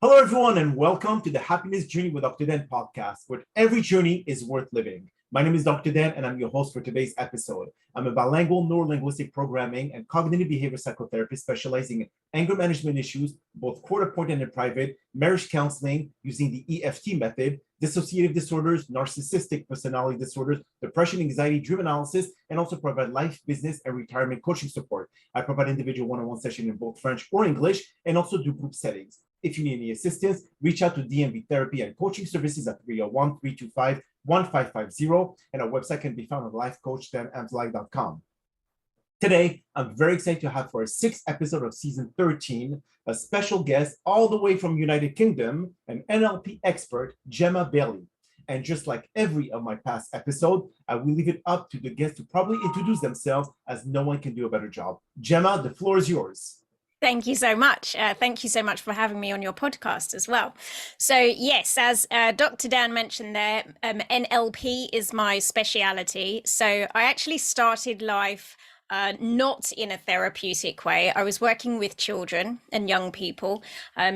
Hello, everyone, and welcome to the Happiness Journey with Dr. Dan podcast, where every journey is worth living. My name is Dr. Dan, and I'm your host for today's episode. I'm a bilingual neurolinguistic programming and cognitive behavior psychotherapist specializing in anger management issues, both court-appointed and private, marriage counseling using the EFT method, dissociative disorders, narcissistic personality disorders, depression, anxiety-driven analysis, and also provide life, business, and retirement coaching support. I provide individual one-on-one sessions in both French or English, and also do group settings. If you need any assistance, reach out to DMV Therapy and Coaching Services at 301-325-1550, and our website can be found at lifecoachdanamslife.com. Today, I'm very excited to have for our 6th episode of season 13, a special guest all the way from United Kingdom, an NLP expert, Gemma Bailey. And just like every of my past episode, I will leave it up to the guests to probably introduce themselves, as no one can do a better job. Gemma, the floor is yours. Thank you so much. Thank you so much for having me on your podcast as well. So yes, as Dr. Dan mentioned there, NLP is my speciality. So I actually started life not in a therapeutic way. I was working with children and young people.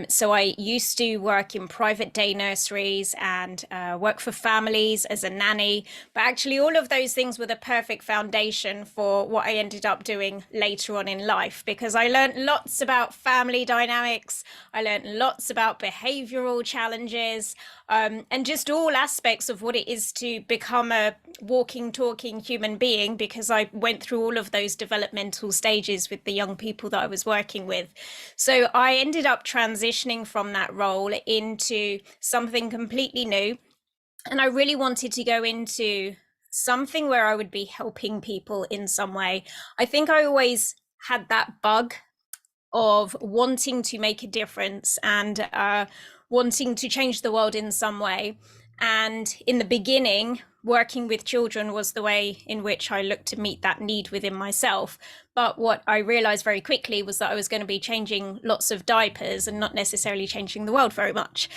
So I used to work in private day nurseries and work for families as a nanny. But actually all of those things were the perfect foundation for what I ended up doing later on in life, because I learned lots about family dynamics. I learned lots about behavioral challenges, and just all aspects of what it is to become a walking, talking human being, because I went through all of those developmental stages with the young people that I was working with. So I ended up transitioning from that role into something completely new. And I really wanted to go into something where I would be helping people in some way. I think I always had that bug of wanting to make a difference and wanting to change the world in some way. And in the beginning, working with children was the way in which I looked to meet that need within myself. But what I realized very quickly was that I was going to be changing lots of diapers and not necessarily changing the world very much.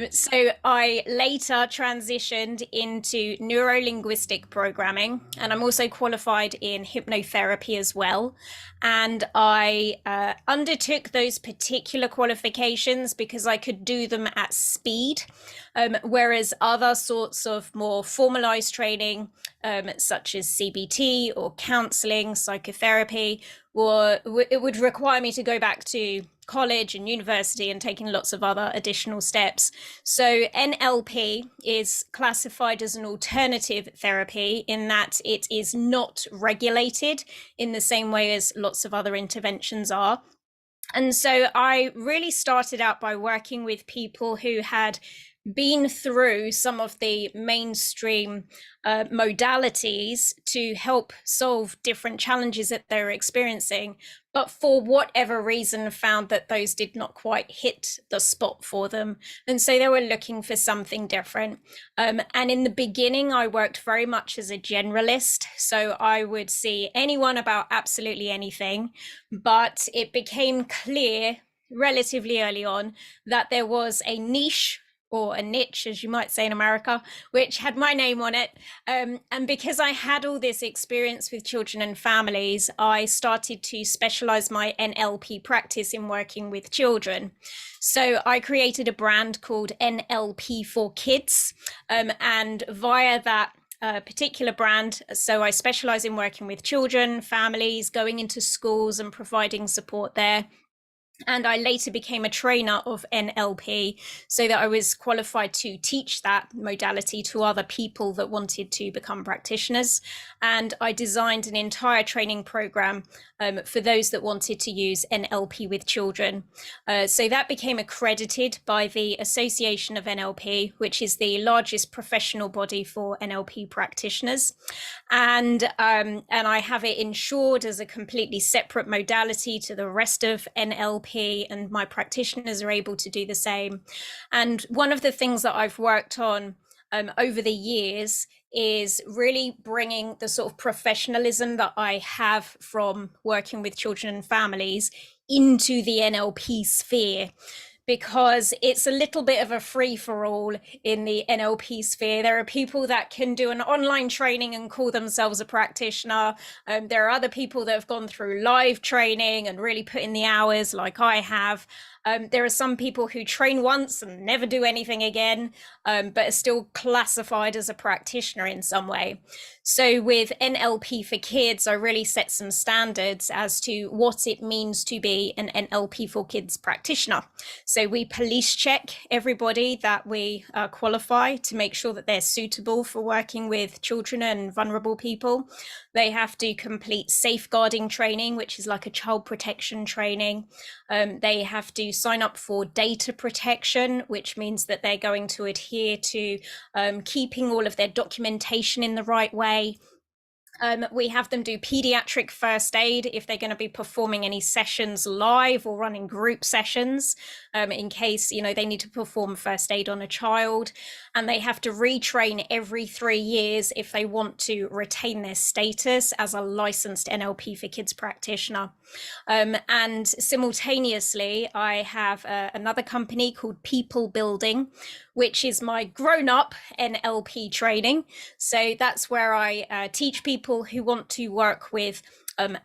So I later transitioned into neuro-linguistic programming, and I'm also qualified in hypnotherapy as well. And I undertook those particular qualifications because I could do them at speed, whereas other sorts of more formalized training, such as CBT or counseling, psychotherapy, it would require me to go back to college and university and taking lots of other additional steps. So NLP is classified as an alternative therapy in that it is not regulated in the same way as lots of other interventions are. And so I really started out by working with people who had been through some of the mainstream modalities to help solve different challenges that they were experiencing, but for whatever reason found that those did not quite hit the spot for them. And so they were looking for something different. And in the beginning, I worked very much as a generalist. So I would see anyone about absolutely anything, but it became clear relatively early on that there was a niche, or a niche, as you might say in America, which had my name on it. And because I had all this experience with children and families, I started to specialize my NLP practice in working with children. So I created a brand called NLP for Kids. And via that particular brand, so I specialize in working with children, families, going into schools and providing support there. And I later became a trainer of NLP so that I was qualified to teach that modality to other people that wanted to become practitioners. And I designed an entire training program for those that wanted to use NLP with children. So that became accredited by the Association of NLP, which is the largest professional body for NLP practitioners. And I have it insured as a completely separate modality to the rest of NLP. And my practitioners are able to do the same. And one of the things that I've worked on over the years is really bringing the sort of professionalism that I have from working with children and families into the NLP sphere, because it's a little bit of a free-for-all in the NLP sphere. There are people that can do an online training and call themselves a practitioner. There are other people that have gone through live training and really put in the hours like I have. There are some people who train once and never do anything again, but are still classified as a practitioner in some way. So with NLP for Kids, I really set some standards as to what it means to be an NLP for Kids practitioner. So we police check everybody that we qualify to make sure that they're suitable for working with children and vulnerable people. They have to complete safeguarding training, which is like a child protection training. They have to sign up for data protection, which means that they're going to adhere to keeping all of their documentation in the right way. We have them do pediatric first aid if they're going to be performing any sessions live or running group sessions, in case, you know, they need to perform first aid on a child. And they have to retrain every 3 years if they want to retain their status as a licensed NLP for Kids practitioner. And simultaneously, I have another company called People Building, which is my grown-up NLP training. So that's where I teach people who want to work with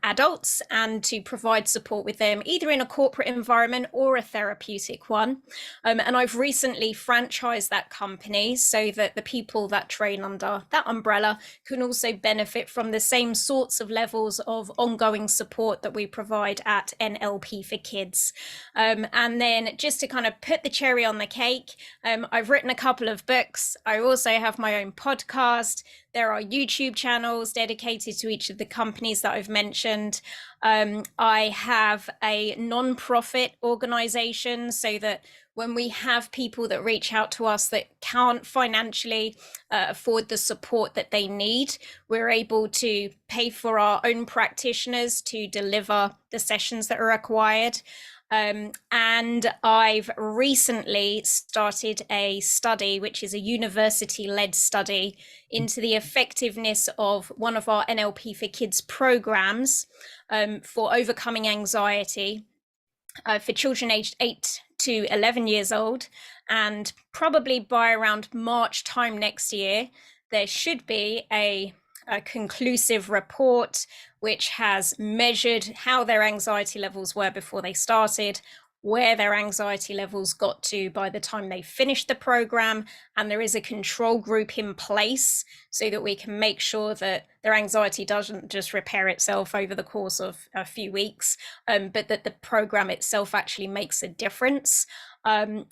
adults and to provide support with them, either in a corporate environment or a therapeutic one. And I've recently franchised that company so that the people that train under that umbrella can also benefit from the same sorts of levels of ongoing support that we provide at NLP for Kids. And then just to kind of put the cherry on the cake, I've written a couple of books. I also have my own podcast. There are YouTube channels dedicated to each of the companies that I've mentioned. I have a non-profit organization so that when we have people that reach out to us that can't financially afford the support that they need, we're able to pay for our own practitioners to deliver the sessions that are required. And I've recently started a study, which is a university-led study into the effectiveness of one of our NLP for Kids programs for overcoming anxiety for children aged 8 to 11 years old. And probably by around March time next year, there should be a conclusive report which has measured how their anxiety levels were before they started, where their anxiety levels got to by the time they finished the program, and there is a control group in place so that we can make sure that their anxiety doesn't just repair itself over the course of a few weeks, but that the program itself actually makes a difference.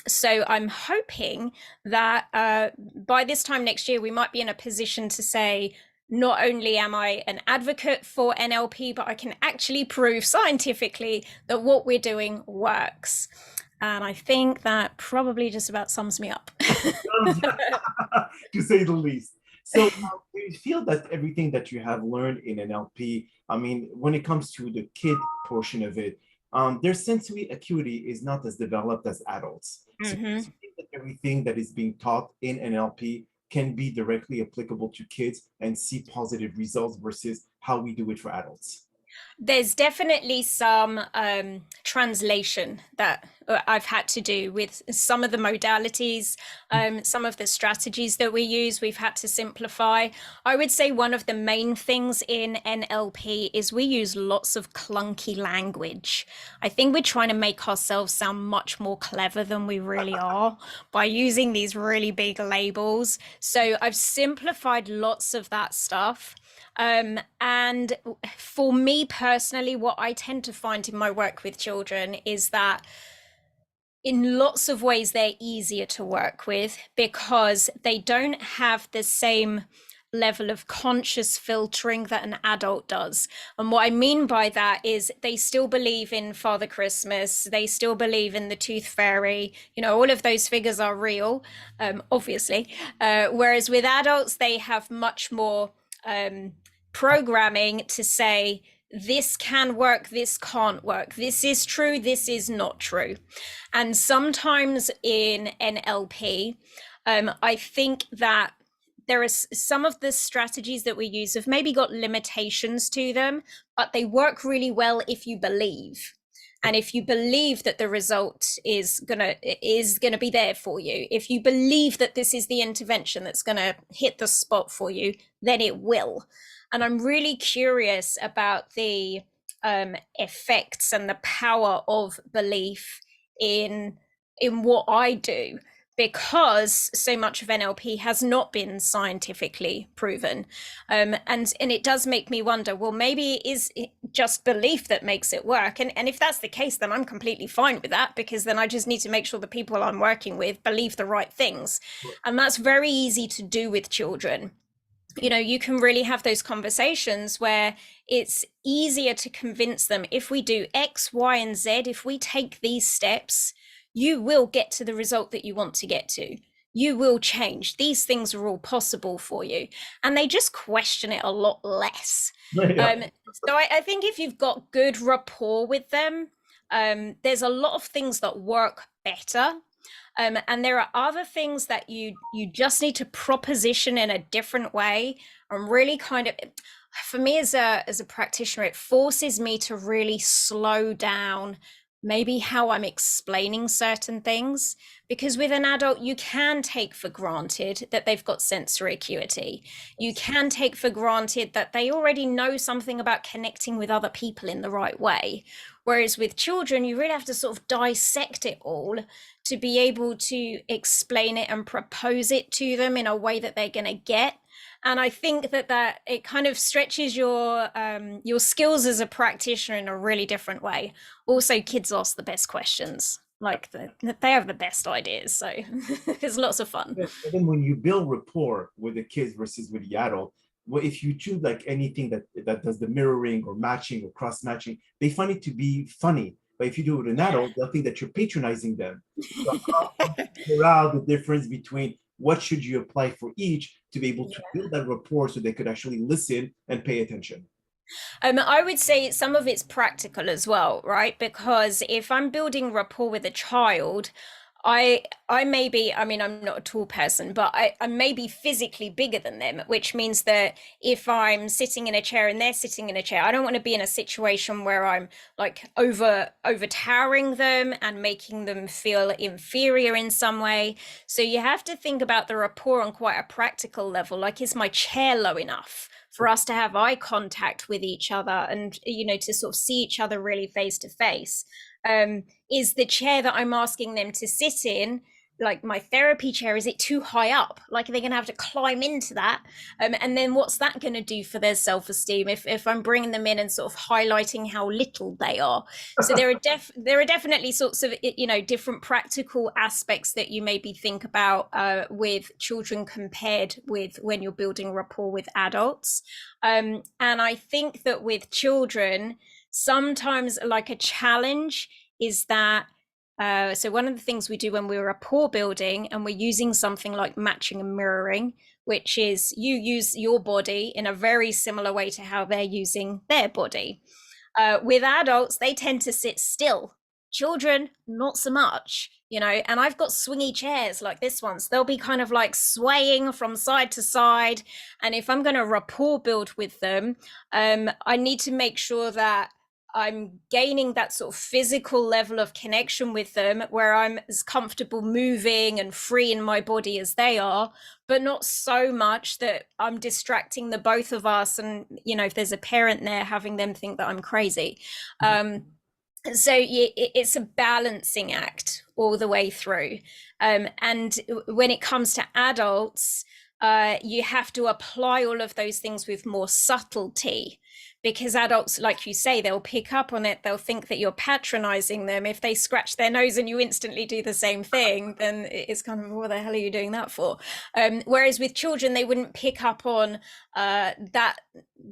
So I'm hoping that by this time next year, we might be in a position to say, not only am I an advocate for NLP, but I can actually prove scientifically that what we're doing works. And I think that probably just about sums me up. To say the least. So do you feel that everything that you have learned in NLP, I mean, when it comes to the kid portion of it, their sensory acuity is not as developed as adults. So do you think that everything that is being taught in NLP can be directly applicable to kids and see positive results versus how we do it for adults? There's definitely some translation that I've had to do with some of the modalities, some of the strategies that we use. We've had to simplify. I would say one of the main things in NLP is we use lots of clunky language. I think we're trying to make ourselves sound much more clever than we really are by using these really big labels. So I've simplified lots of that stuff. And for me personally, what I tend to find in my work with children is that in lots of ways, they're easier to work with because they don't have the same level of conscious filtering that an adult does. And what I mean by that is they still believe in Father Christmas, they still believe in the Tooth Fairy, you know, all of those figures are real, obviously. Whereas with adults, they have much more programming to say, this can work, this can't work, this is true, this is not true. And sometimes in NLP, I think that there are some of the strategies that we use have maybe got limitations to them, but they work really well if you believe. And if you believe that the result is gonna be there for you, if you believe that this is the intervention that's gonna hit the spot for you, then it will. And I'm really curious about the effects and the power of belief in what I do, because so much of NLP has not been scientifically proven. And it does make me wonder, well, maybe it is just belief that makes it work. And if that's the case, then I'm completely fine with that, because then I just need to make sure the people I'm working with believe the right things. And that's very easy to do with children. You know, you can really have those conversations where it's easier to convince them, if we do X, Y, and Z, if we take these steps, you will get to the result that you want to get to. You will change. These things are all possible for you. And they just question it a lot less. Yeah. So I think if you've got good rapport with them, there's a lot of things that work better. And there are other things that you just need to proposition in a different way, and really kind of, for me as a practitioner, it forces me to really slow down maybe how I'm explaining certain things, because with an adult you can take for granted that they've got sensory acuity. You can take for granted that they already know something about connecting with other people in the right way. Whereas with children, you really have to sort of dissect it all to be able to explain it and propose it to them in a way that they're going to get. And I think that it kind of stretches your skills as a practitioner in a really different way. Also, kids ask the best questions. Like they have the best ideas, so it's lots of fun. And then when you build rapport with the kids versus with the adult, well, if you choose like anything that does the mirroring or matching or cross matching, they find it to be funny. But if you do it with an adult, they'll think that you're patronizing them. So how do you figure out the difference between what should you apply for each to be able to build that rapport so they could actually listen and pay attention? I would say some of it's practical as well, right? Because if I'm building rapport with a child, I may be, I mean, I'm not a tall person, but I may be physically bigger than them, which means that if I'm sitting in a chair and they're sitting in a chair, I don't want to be in a situation where I'm like over towering them and making them feel inferior in some way. So you have to think about the rapport on quite a practical level. Like, is my chair low enough for us to have eye contact with each other and, you know, to sort of see each other really face to face? Is the chair that I'm asking them to sit in, like my therapy chair, is it too high up? Like, they're going to have to climb into that. And then what's that going to do for their self-esteem if I'm bringing them in and sort of highlighting how little they are? So there are definitely sorts of, you know, different practical aspects that you maybe think about with children compared with when you're building rapport with adults. And I think that with children, sometimes like a challenge is that so one of the things we do when we're rapport building and we're using something like matching and mirroring, which is you use your body in a very similar way to how they're using their body. With adults, they tend to sit still. Children, not so much, you know, and I've got swingy chairs like this one. So they'll be kind of like swaying from side to side. And if I'm going to rapport build with them, I need to make sure that I'm gaining that sort of physical level of connection with them where I'm as comfortable moving and free in my body as they are, but not so much that I'm distracting the both of us. And, you know, if there's a parent there, having them think that I'm crazy. So it's a balancing act all the way through. And when it comes to adults, you have to apply all of those things with more subtlety, because adults, like you say, they'll pick up on it. They'll think that you're patronizing them. If they scratch their nose and you instantly do the same thing, then it's kind of, what the hell are you doing that for? Whereas with children, they wouldn't pick up on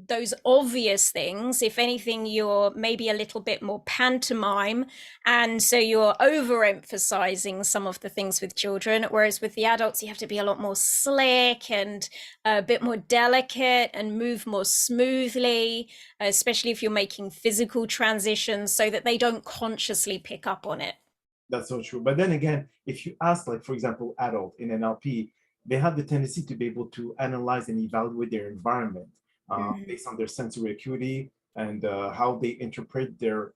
those obvious things. If anything, you're maybe a little bit more pantomime, and so you're overemphasizing some of the things with children, whereas with the adults you have to be a lot more slick and a bit more delicate and move more smoothly, especially if you're making physical transitions, so that they don't consciously pick up on it. That's so true. But then again, if you ask, like, for example, adult in NLP, they have the tendency to be able to analyze and evaluate their environment based on their sensory acuity and how they interpret their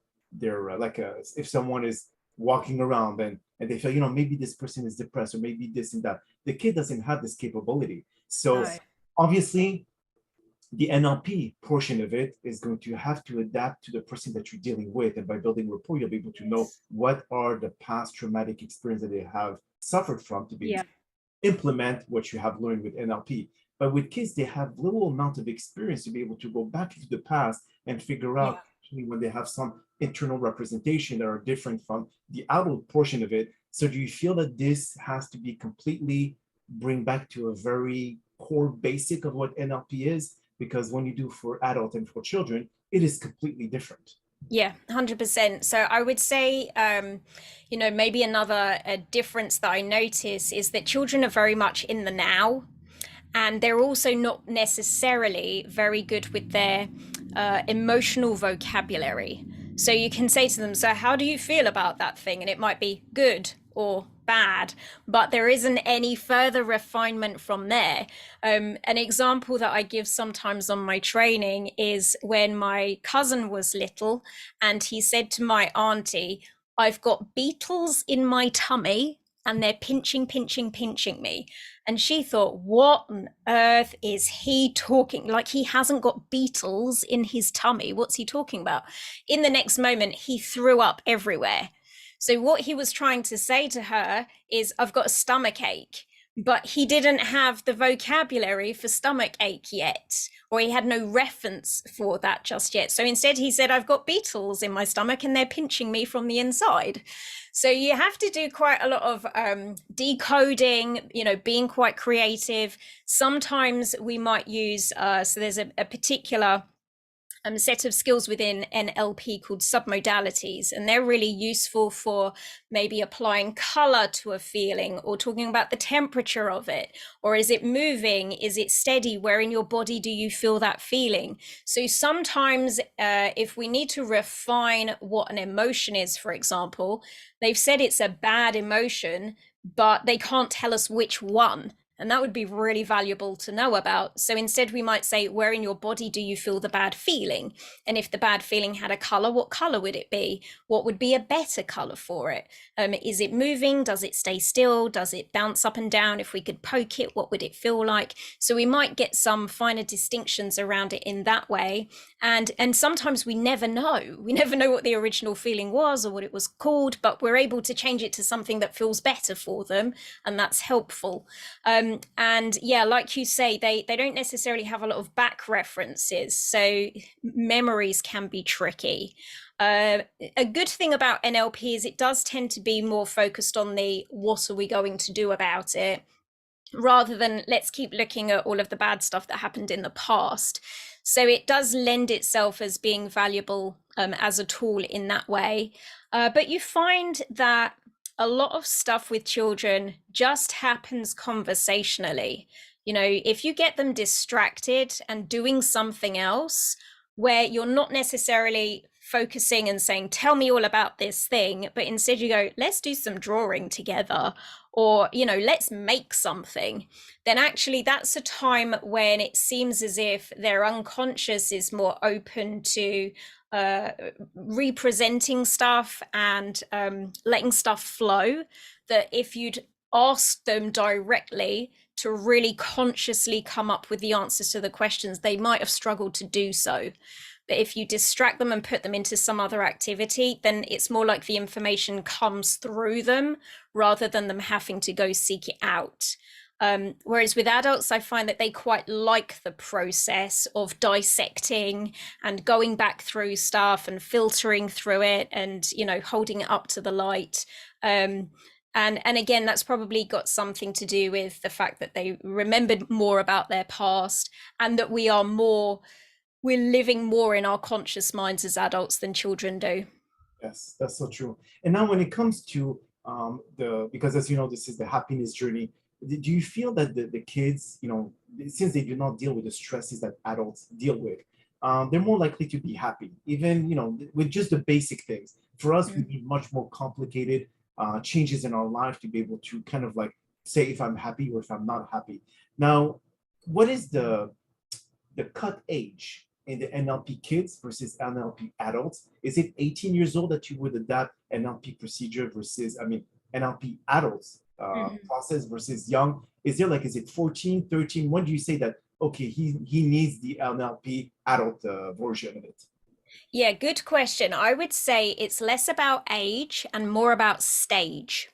if someone is walking around and they feel, you know, maybe this person is depressed or maybe this and that. The kid doesn't have this capability. So No. obviously The NLP portion of it is going to have to adapt to the person that you're dealing with. And by building rapport, you'll be able to know what are the past traumatic experiences that they have suffered from to be able Yeah. to implement what you have learned with NLP. But with kids, they have little amount of experience to be able to go back into the past and figure Yeah. out when they have some internal representation that are different from the adult portion of it. So do you feel that this has to be completely bring back to a very core basic of what NLP is? Because when you do for adults and for children, it is completely different. Yeah, 100%. So I would say, maybe another difference that I notice is that children are very much in the now, and they're also not necessarily very good with their emotional vocabulary. So you can say to them, so how do you feel about that thing? And it might be good or bad, but there isn't any further refinement from there. An example that I give sometimes on my training is when my cousin was little and he said to my auntie, I've got beetles in my tummy and they're pinching, pinching, pinching me. And she thought, what on earth is he talking? Like, he hasn't got beetles in his tummy. What's he talking about? In the next moment, he threw up everywhere. So what he was trying to say to her is, I've got a stomach ache. But he didn't have the vocabulary for stomach ache yet, or he had no reference for that just yet. So instead he said, I've got beetles in my stomach and they're pinching me from the inside. So you have to do quite a lot of decoding, being quite creative. Sometimes we might use, so there's a particular set of skills within NLP called submodalities, and they're really useful for maybe applying color to a feeling or talking about the temperature of it, or is it moving, is it steady, where in your body do you feel that feeling? So sometimes if we need to refine what an emotion is, for example, they've said it's a bad emotion, but they can't tell us which one. And that would be really valuable to know about. So instead we might say, where in your body do you feel the bad feeling? And if the bad feeling had a color, what color would it be? What would be a better color for it? Is it moving? Does it stay still? Does it bounce up and down? If we could poke it, what would it feel like? So we might get some finer distinctions around it in that way. And sometimes we never know. We never know what the original feeling was or what it was called, but we're able to change it to something that feels better for them. And that's helpful. And yeah, like you say, they don't necessarily have a lot of back references, so memories can be tricky. A good thing about NLP is it does tend to be more focused on the what are we going to do about it, rather than let's keep looking at all of the bad stuff that happened in the past. So it does lend itself as being valuable as a tool in that way. But you find that a lot of stuff with children just happens conversationally. If you get them distracted and doing something else where you're not necessarily focusing and saying, tell me all about this thing, but instead you go, let's do some drawing together, or, let's make something, then actually that's a time when it seems as if their unconscious is more open to representing stuff and letting stuff flow, that if you'd asked them directly to really consciously come up with the answers to the questions, they might have struggled to do so. But if you distract them and put them into some other activity, then it's more like the information comes through them rather than them having to go seek it out. Whereas with adults, I find that they quite like the process of dissecting and going back through stuff and filtering through it and, holding it up to the light. And again, that's probably got something to do with the fact that they remembered more about their past, and that we're living more in our conscious minds as adults than children do. Yes, that's so true. And now when it comes to because as you know, this is the happiness journey. Do you feel that the kids, since they do not deal with the stresses that adults deal with, they're more likely to be happy, even, with just the basic things. For us, we need much more complicated changes in our life to be able to kind of like say if I'm happy or if I'm not happy. Now, what is the cut age in the NLP kids versus NLP adults? Is it 18 years old that you would adapt NLP procedure versus, NLP adults process versus young? Is it 14, 13? When do you say that okay, he needs the NLP adult version of it? Yeah, good question. I would say it's less about age and more about stage.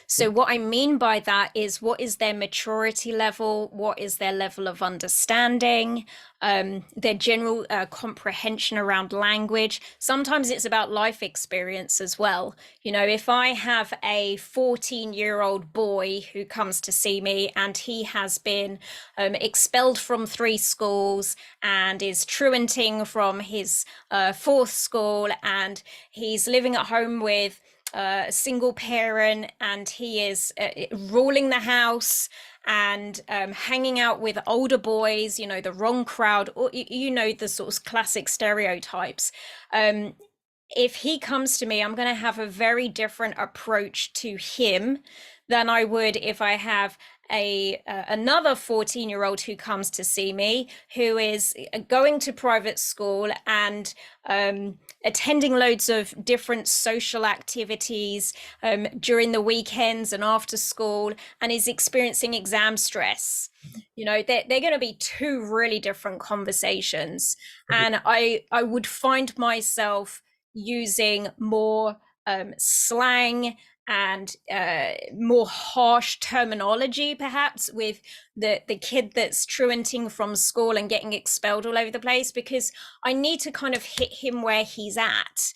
So, what I mean by that is what is their maturity level? What is their level of understanding? Their general comprehension around language. Sometimes it's about life experience as well. You know, if I have a 14-year-old boy who comes to see me and he has been expelled from 3 schools and is truanting from his 4th school, and he's living at home with a single parent, and he is ruling the house and hanging out with older boys, you know, the wrong crowd, or you know, the sort of classic stereotypes. If he comes to me, I'm going to have a very different approach to him than I would if I have another 14-year-old who comes to see me, who is going to private school and attending loads of different social activities during the weekends and after school, and is experiencing exam stress. You know, they're going to be two really different conversations. And I would find myself using more slang and more harsh terminology, perhaps, with the kid that's truanting from school and getting expelled all over the place, because I need to kind of hit him where he's at.